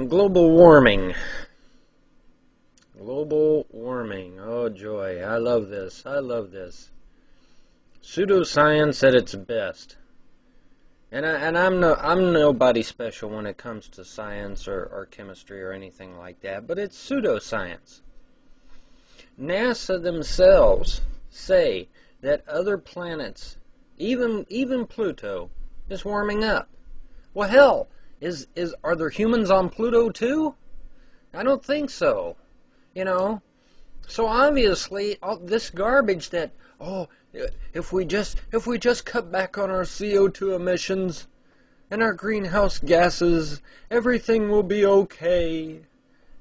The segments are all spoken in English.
Global warming. Global warming. Oh joy, I love this. I love this. Pseudoscience at its best. And I'm nobody special when it comes to science or chemistry or anything like that, but it's pseudoscience. NASA themselves say that other planets, even Pluto, is warming up. Well, hell, are there humans on Pluto too? I don't think so. You know, so obviously all this garbage that if we just cut back on our CO2 emissions and our greenhouse gases, everything will be okay.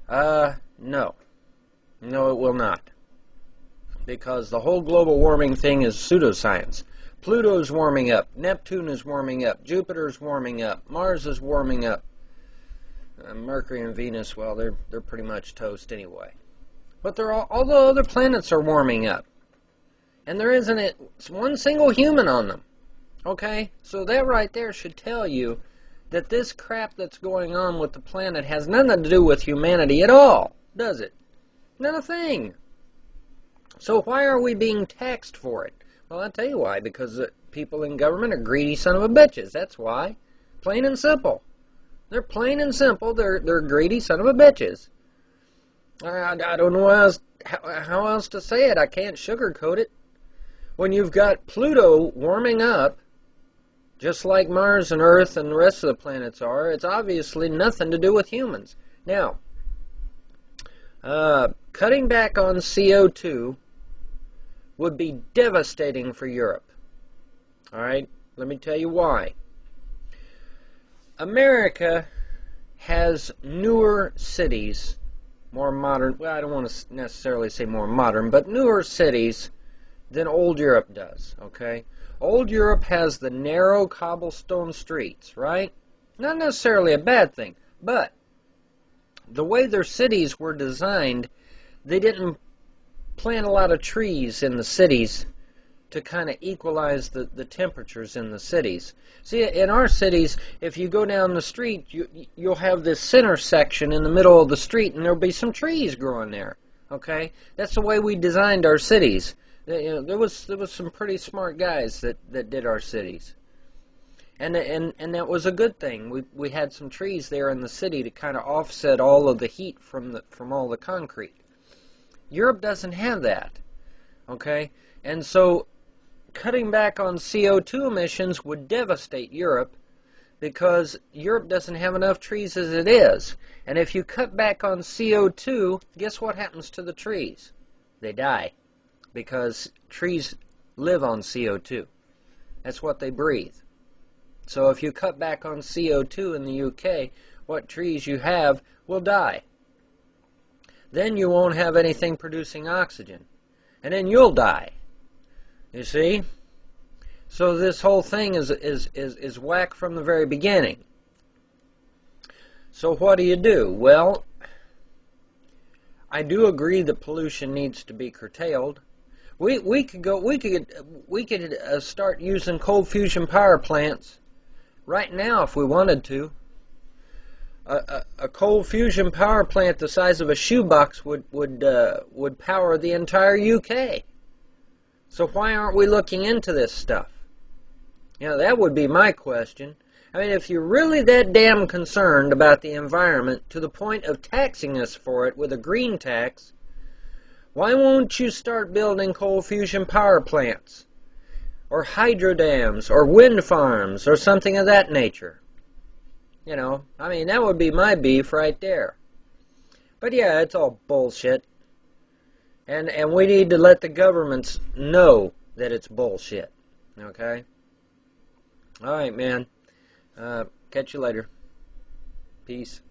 No, it will not, because the whole global warming thing is pseudoscience. Pluto's warming up, Neptune is warming up, Jupiter's warming up, Mars is warming up. Mercury and Venus, well, they're pretty much toast anyway. But all the other planets are warming up. And there isn't one single human on them. Okay? So that right there should tell you that this crap that's going on with the planet has nothing to do with humanity at all, does it? Not a thing. So why are we being taxed for it? Well, I'll tell you why. Because people in government are greedy son of a bitches. That's why. Plain and simple. They're plain and simple. They're greedy son of a bitches. I don't know how else to say it. I can't sugarcoat it. When you've got Pluto warming up, just like Mars and Earth and the rest of the planets are, it's obviously nothing to do with humans. Now, cutting back on CO2 would be devastating for Europe. All right? Let me tell you why. America has newer cities, more modern, well, I don't want to necessarily say more modern, but newer cities than old Europe does, okay? Old Europe has the narrow cobblestone streets, right? Not necessarily a bad thing, but the way their cities were designed, they didn't plant a lot of trees in the cities to kind of equalize the temperatures in the cities. See, in our cities, if you go down the street, you'll have this center section in the middle of the street, and there'll be some trees growing there. Okay, that's the way we designed our cities. You know, there was some pretty smart guys that did our cities, and that was a good thing. We had some trees there in the city to kind of offset all of the heat from all the concrete. Europe doesn't have that. Okay, and so cutting back on CO2 emissions would devastate Europe, because Europe doesn't have enough trees as it is. And if you cut back on CO2, guess what happens to the trees? They die, because trees live on CO2. That's what they breathe. So if you cut back on CO2 in the UK, what trees you have will die. Then you won't have anything producing oxygen, and then you'll die. You see? So this whole thing is whack from the very beginning. So what do? Well, I do agree that pollution needs to be curtailed. We could start using cold fusion power plants right now if we wanted to. A cold fusion power plant the size of a shoebox would power the entire UK. So why aren't we looking into this stuff? You know, that would be my question. I mean, if you're really that damn concerned about the environment to the point of taxing us for it with a green tax, why won't you start building coal fusion power plants, or hydro dams, or wind farms, or something of that nature? You know, I mean, that would be my beef right there. But yeah, it's all bullshit. And we need to let the governments know that it's bullshit. Okay? Alright, man. Catch you later. Peace.